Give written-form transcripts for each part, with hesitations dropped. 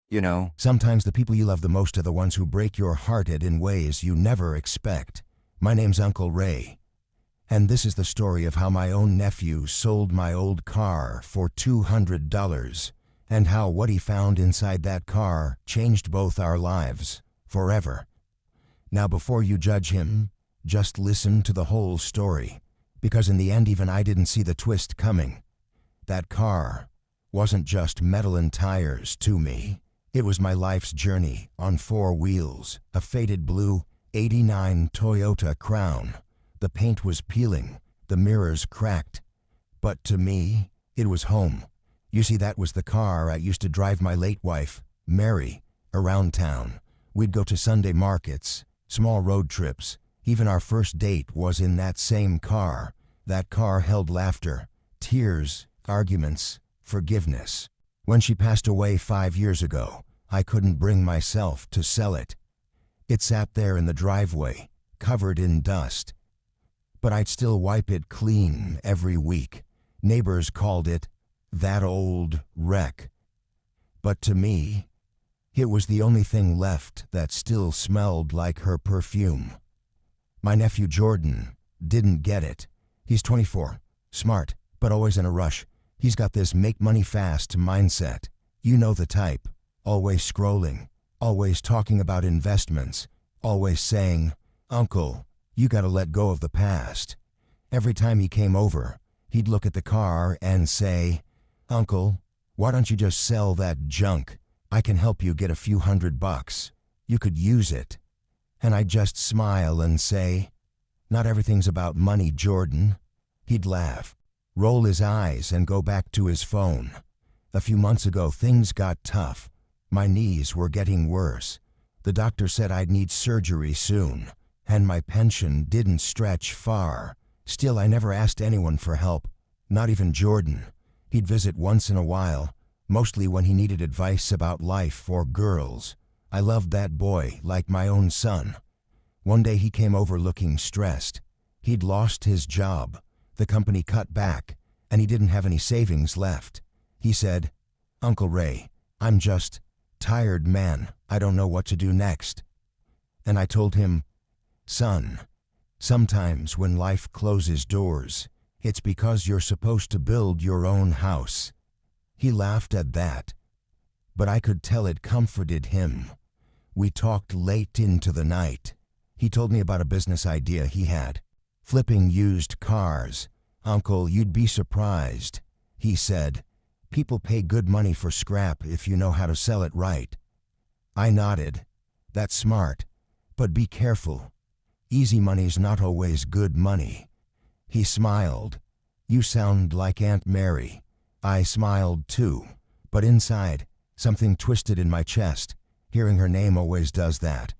You know, Sometimes the people you love the most are the ones who break your hearted in ways you never expect. My name's Uncle Ray, and this is the story of how my own nephew sold my old car for $200, and how what he found inside that car changed both our lives forever. Now, before you judge him, just listen to the whole story, because in the end, even I didn't see the twist coming. That car wasn't just metal and tires to me. It was my life's journey on four wheels, a faded blue '89 Toyota Crown. The paint was peeling, the mirrors cracked. But to me, it was home. You see, that was the car I used to drive my late wife, Mary, around town. We'd go to Sunday markets, small road trips. Even our first date was in that same car. That car held laughter, tears, arguments, forgiveness. When she passed away 5 years ago, I couldn't bring myself to sell it. It sat there in the driveway, covered in dust. But I'd still wipe it clean every week. Neighbors called it that old wreck. But to me, it was the only thing left that still smelled like her perfume. My nephew Jordan didn't get it. He's 24, smart, but always in a rush. He's got this make money fast mindset. You know the type. Always scrolling, always talking about investments, always saying, "Uncle, you gotta let go of the past." Every time he came over, he'd look at the car and say, "Uncle, why don't you just sell that junk? I can help you get a few $100. You could use it." And I'd just smile and say, "Not everything's about money, Jordan." He'd laugh, roll his eyes, and go back to his phone. A few months ago, things got tough. My knees were getting worse. The doctor said I'd need surgery soon, and my pension didn't stretch far. Still, I never asked anyone for help, not even Jordan. He'd visit once in a while, mostly when he needed advice about life or girls. I loved that boy like my own son. One day he came over looking stressed. He'd lost his job. The company cut back, and he didn't have any savings left. He said, "Uncle Ray, I'm just tired, man. I don't know what to do next." And I told him, "Son, sometimes when life closes doors, it's because you're supposed to build your own house." He laughed at that, but I could tell it comforted him. We talked late into the night. He told me about a business idea he had, flipping used cars. "Uncle, you'd be surprised," he said. "People pay good money for scrap if you know how to sell it right." I nodded. "That's smart, but be careful. Easy money's not always good money." He smiled. "You sound like Aunt Mary." I smiled too, but inside, something twisted in my chest. Hearing her name always does that.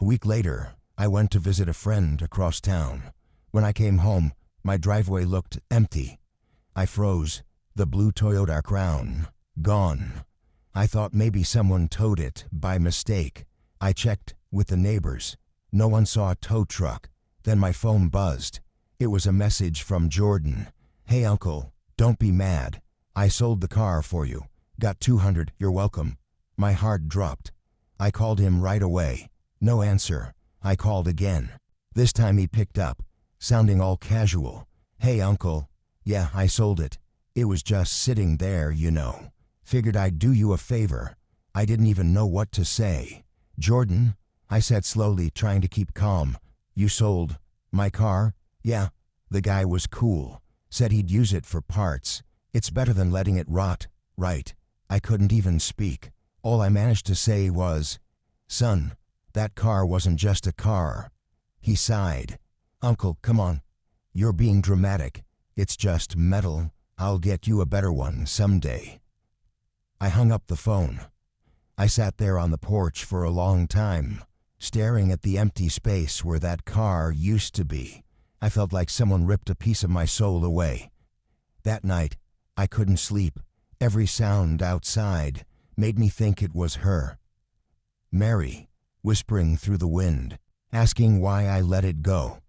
A week later, I went to visit a friend across town. When I came home, my driveway looked empty. I froze. The blue Toyota Crown, gone. I thought maybe someone towed it by mistake. I checked with the neighbors. No one saw a tow truck. Then my phone buzzed. It was a message from Jordan. "Hey, Uncle, don't be mad. I sold the car for you. Got $200, you're welcome." My heart dropped. I called him right away. No answer. I called again. This time he picked up, sounding all casual. "Hey, Uncle. Yeah, I sold it. It was just sitting there, you know. Figured I'd do you a favor." I didn't even know what to say. "Jordan," I said slowly, trying to keep calm. "You sold my car?" "Yeah." The guy was cool. Said he'd use it for parts. "It's better than letting it rot, right?" I couldn't even speak. All I managed to say was, "Son, that car wasn't just a car." He sighed. "Uncle, come on. You're being dramatic. It's just metal. I'll get you a better one someday." I hung up the phone. I sat there on the porch for a long time, staring at the empty space where that car used to be. I felt like someone ripped a piece of my soul away. That night, I couldn't sleep. Every sound outside made me think it was her. Mary, whispering through the wind, asking why I let it go.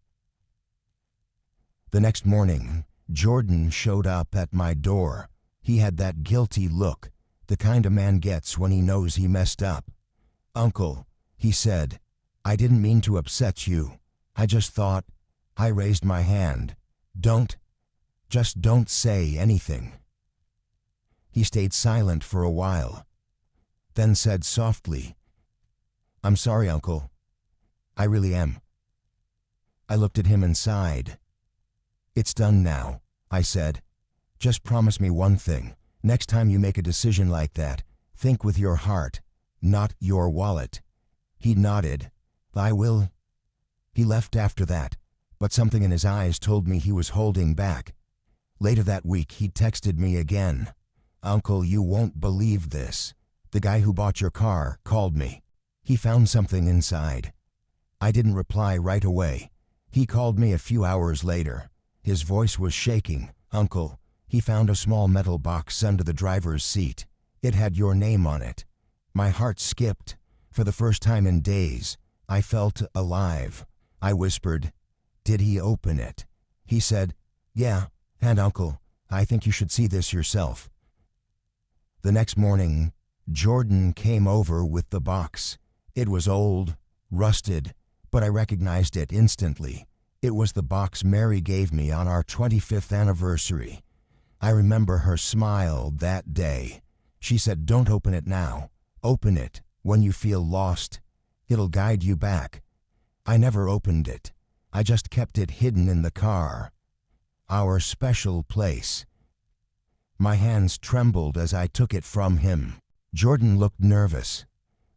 The next morning, Jordan showed up at my door. He had that guilty look, the kind a man gets when he knows he messed up. "Uncle," he said, "I didn't mean to upset you. I just thought—" I raised my hand. Just don't say anything." He stayed silent for a while, then said softly, "I'm sorry, Uncle. I really am." I looked at him and sighed. "It's done now," I said. "Just promise me one thing. Next time you make a decision like that, think with your heart, not your wallet." He nodded. "I will." He left after that, but something in his eyes told me he was holding back. Later that week, he texted me again. "Uncle, you won't believe this. The guy who bought your car called me. He found something inside." I didn't reply right away. He called me a few hours later. His voice was shaking. "Uncle, he found a small metal box under the driver's seat. It had your name on it." My heart skipped. For the first time in days, I felt alive. I whispered, "Did he open it?" He said, "Yeah, and Uncle, I think you should see this yourself." The next morning, Jordan came over with the box. It was old, rusted, but I recognized it instantly. It was the box Mary gave me on our 25th anniversary. I remember her smile that day. She said, "Don't open it now. Open it when you feel lost. It'll guide you back." I never opened it. I just kept it hidden in the car. Our special place. My hands trembled as I took it from him. Jordan looked nervous.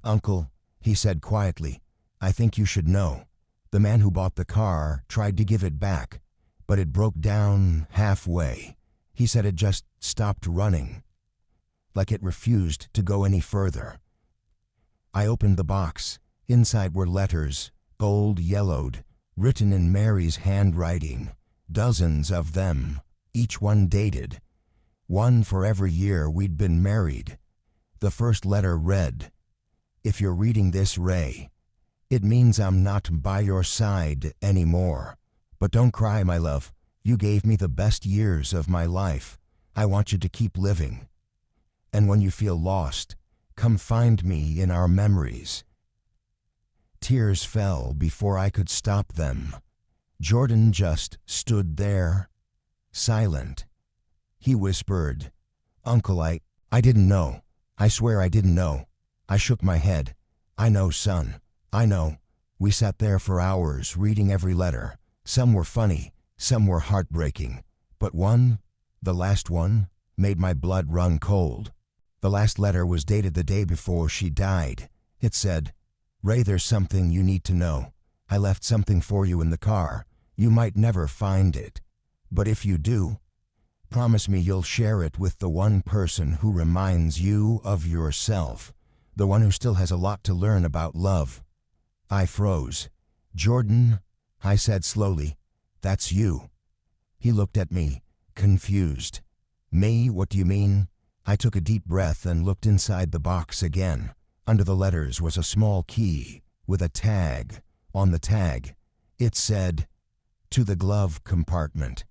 "Uncle," he said quietly, "I think you should know. The man who bought the car tried to give it back, but it broke down halfway. He said it just stopped running, like it refused to go any further." I opened the box. Inside were letters, gold-yellowed, written in Mary's handwriting. Dozens of them, each one dated. One for every year we'd been married. The first letter read, "If you're reading this, Ray, it means I'm not by your side anymore. But don't cry, my love. You gave me the best years of my life. I want you to keep living. And when you feel lost, come find me in our memories." Tears fell before I could stop them. Jordan just stood there, silent. He whispered, "Uncle, I didn't know. I swear I didn't know." I shook my head. "I know, son. I know." We sat there for hours, reading every letter. Some were funny, some were heartbreaking. But one, the last one, made my blood run cold. The last letter was dated the day before she died. It said, "Ray, there's something you need to know. I left something for you in the car. You might never find it. But if you do, promise me you'll share it with the one person who reminds you of yourself, the one who still has a lot to learn about love." I froze. "Jordan," I said slowly, "that's you." He looked at me, confused. "Me? What do you mean?" I took a deep breath and looked inside the box again. Under the letters was a small key with a tag. On the tag, it said, "To the glove compartment."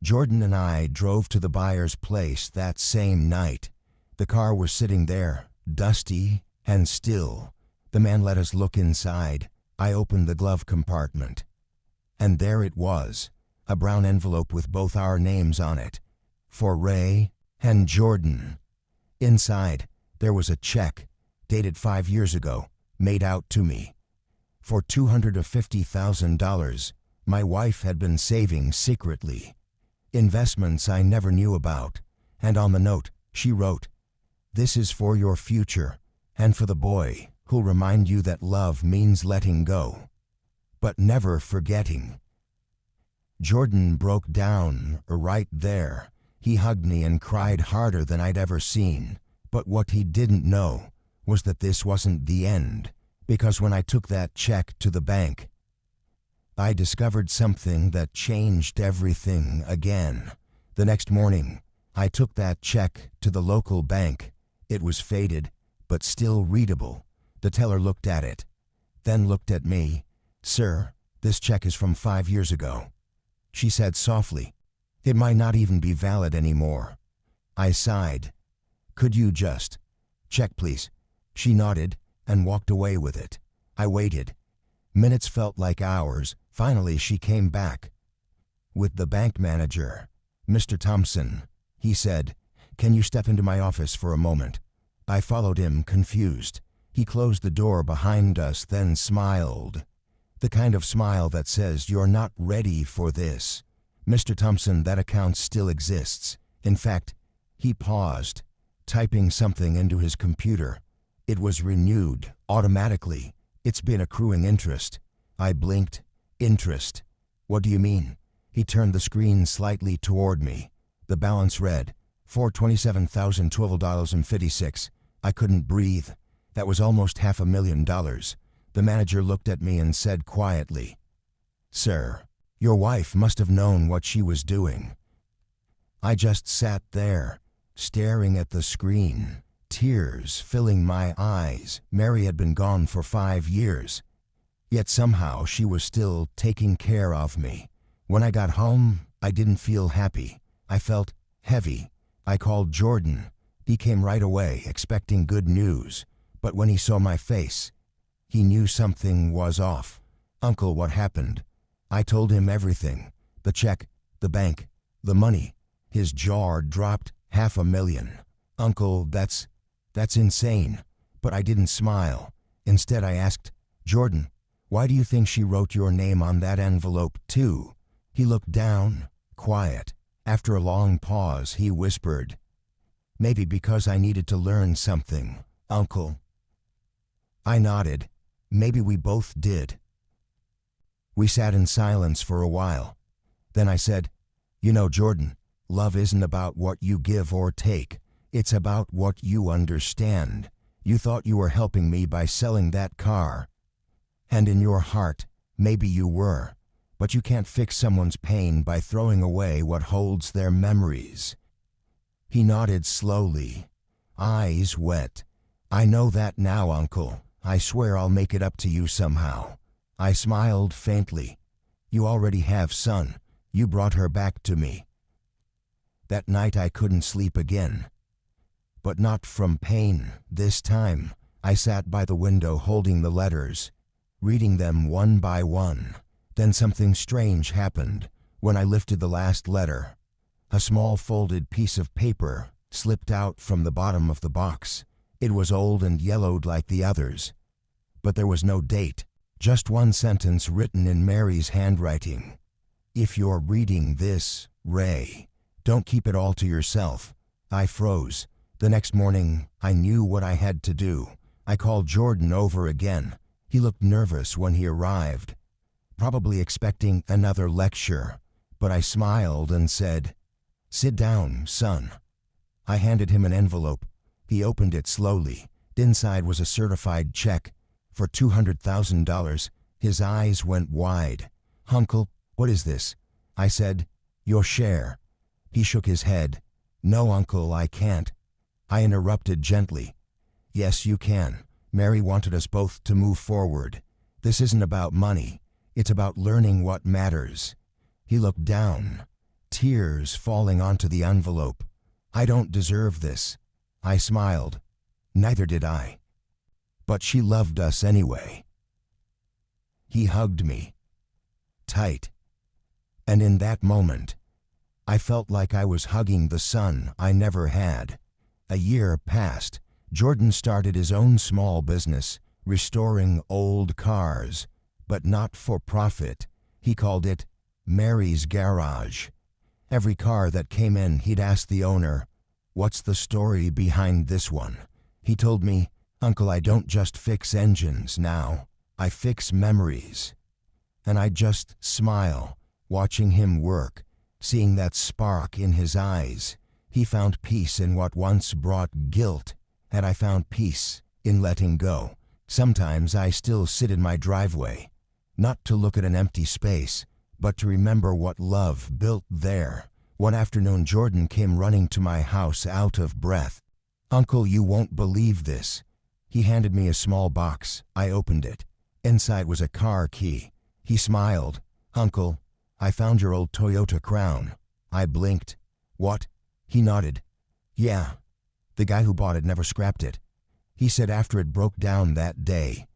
Jordan and I drove to the buyer's place that same night. The car was sitting there, dusty and still. The man let us look inside. I opened the glove compartment. And there it was, a brown envelope with both our names on it, for Ray and Jordan. Inside, there was a check, dated 5 years ago, made out to me. For $250,000, my wife had been saving secretly. Investments I never knew about. And on the note, she wrote, "This is for your future, and for the boy who'll remind you that love means letting go, but never forgetting." Jordan broke down right there. He hugged me and cried harder than I'd ever seen. But what he didn't know was that this wasn't the end, because when I took that check to the bank, I discovered something that changed everything again. The next morning, I took that check to the local bank. It was faded, but still readable. The teller looked at it, then looked at me. "Sir, this check is from 5 years ago." She said softly, "It might not even be valid anymore." I sighed. Could you just check, please? She nodded and walked away with it. I waited. Minutes felt like hours. Finally, she came back. With the bank manager. Mr. Thompson, he said, can you step into my office for a moment? I followed him, confused. He closed the door behind us, then smiled. The kind of smile that says, you're not ready for this. Mr. Thompson, that account still exists. In fact, he paused, typing something into his computer. It was renewed, automatically. It's been accruing interest. I blinked. Interest? What do you mean? He turned the screen slightly toward me. The balance read, $427,012.56. I couldn't breathe. That was almost $500,000. The manager looked at me and said quietly, Sir, your wife must have known what she was doing. I just sat there, staring at the screen, tears filling my eyes. Mary had been gone for 5 years. Yet somehow she was still taking care of me. When I got home, I didn't feel happy. I felt heavy. I called Jordan. He came right away, expecting good news. But when he saw my face, he knew something was off. Uncle, what happened? I told him everything. The check, the bank, the money. His jaw dropped. $500,000. Uncle, that's insane. But I didn't smile. Instead, I asked, Jordan, why do you think she wrote your name on that envelope, too? He looked down, quiet. After a long pause, he whispered, maybe because I needed to learn something, Uncle. I nodded. Maybe we both did. We sat in silence for a while. Then I said, you know, Jordan, love isn't about what you give or take. It's about what you understand. You thought you were helping me by selling that car. And in your heart, maybe you were. But you can't fix someone's pain by throwing away what holds their memories. He nodded slowly, eyes wet. I know that now, Uncle. I swear I'll make it up to you somehow. I smiled faintly. You already have, son. You brought her back to me. That night I couldn't sleep again. But not from pain this time. I sat by the window holding the letters, reading them one by one. Then something strange happened. When I lifted the last letter, a small folded piece of paper slipped out from the bottom of the box. It was old and yellowed like the others. But there was no date, just one sentence written in Mary's handwriting. If you're reading this, Ray, don't keep it all to yourself. I froze. The next morning, I knew what I had to do. I called Jordan over again. He looked nervous when he arrived, probably expecting another lecture. But I smiled and said, sit down, son. I handed him an envelope. He opened it slowly. Inside was a certified check for $200,000. His eyes went wide. Uncle, what is this? I said, your share. He shook his head. No, Uncle, I can't. I interrupted gently. Yes, you can. Mary wanted us both to move forward. This isn't about money. It's about learning what matters. He looked down, tears falling onto the envelope. I don't deserve this. I smiled. Neither did I. But she loved us anyway. He hugged me, tight. And in that moment, I felt like I was hugging the son I never had. A year passed. Jordan started his own small business, restoring old cars, but not for profit. He called it Mary's Garage. Every car that came in, he'd ask the owner, what's the story behind this one? He told me, Uncle, I don't just fix engines now. I fix memories. And I'd just smile, watching him work, seeing that spark in his eyes. He found peace in what once brought guilt, and I found peace in letting go. Sometimes I still sit in my driveway, not to look at an empty space, but to remember what love built there. One afternoon, Jordan came running to my house out of breath. Uncle, you won't believe this. He handed me a small box. I opened it. Inside was a car key. He smiled. Uncle, I found your old Toyota Crown. I blinked. What? He nodded. Yeah, The guy who bought it never scrapped it. He said after it broke down that day,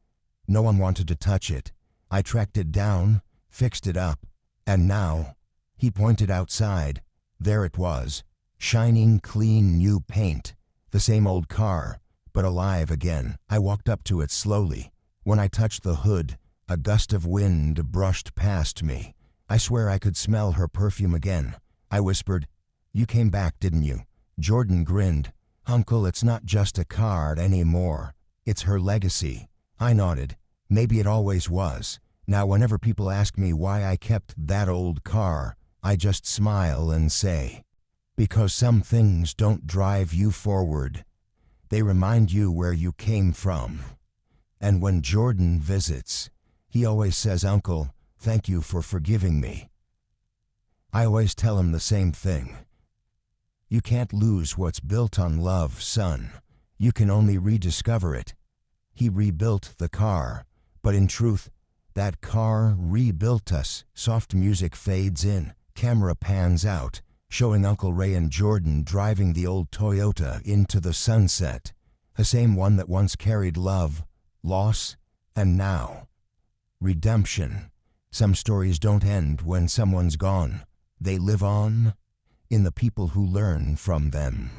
no one wanted to touch it. I tracked it down, fixed it up, and now, he pointed outside, there it was, shining clean new paint, the same old car, but alive again. I walked up to it slowly. When I touched the hood, a gust of wind brushed past me. I swear I could smell her perfume again. I whispered, "You came back, didn't you?" Jordan grinned. "Uncle, it's not just a car anymore. It's her legacy." I nodded. Maybe it always was. Now whenever people ask me why I kept that old car, I just smile and say, because some things don't drive you forward. They remind you where you came from. And when Jordan visits, he always says, "Uncle, thank you for forgiving me." I always tell him the same thing. You can't lose what's built on love, son. You can only rediscover it. He rebuilt the car, but in truth, that car rebuilt us. Soft music fades in, camera pans out, showing Uncle Ray and Jordan driving the old Toyota into the sunset, the same one that once carried love, loss, and now redemption. Some stories don't end when someone's gone. They live on in the people who learn from them.